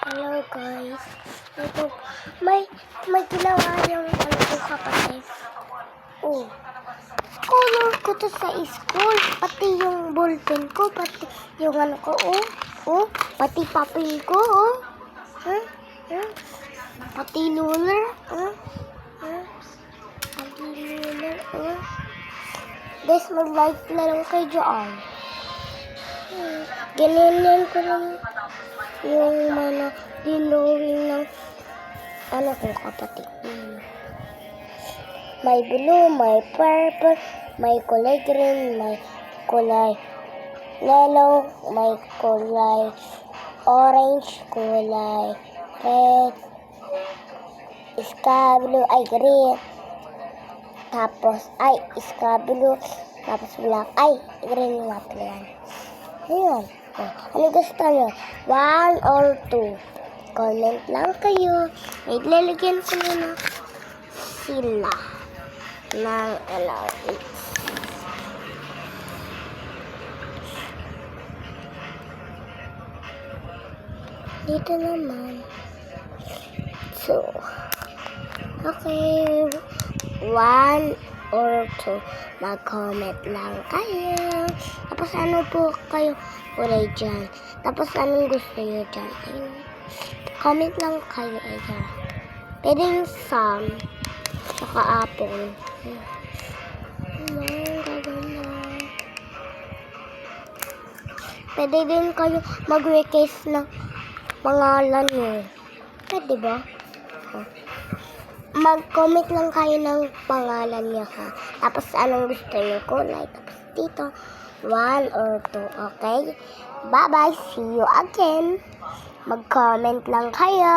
Hello guys. Ito, may ginawa yung ano ko kapatid. Oh. Color ko to sa school. Pati yung ballpen ko. Pati yung ano ko. Oh. Pati papel ko. Oh. Pati ruler. Pati ruler. Guys, mag-like na lang kayo dyan. Ganyan ko lang yung mga dinawin ng ano kong kapatid. May blue, may purple, may kulay green, may kulay yellow, may kulay orange, kulay red, sky blue, ay green, tapos ay sky blue, tapos black, ay green nga pala yan. Ayan. Ano gusto nyo? 1 or 2? Comment lang kayo. Ilalagyan ko na sila ng allowance. Dito naman. So, okay. 1 or 2. Mag-comment lang kayo. Tapos ano po kayo kulay dyan. Tapos anong gusto nyo dyan. Ayun. Comment lang kayo. Ayun. Pwedeng some. Saka apple. Pwede din kayo mag-request ng pangalan nyo. Pwede ba? Mag-comment lang kayo ng pangalan niya ha. Tapos anong gusto niyo kulay. Tapos dito, 1 or 2. Okay? Bye-bye. See you again. Mag-comment lang kayo.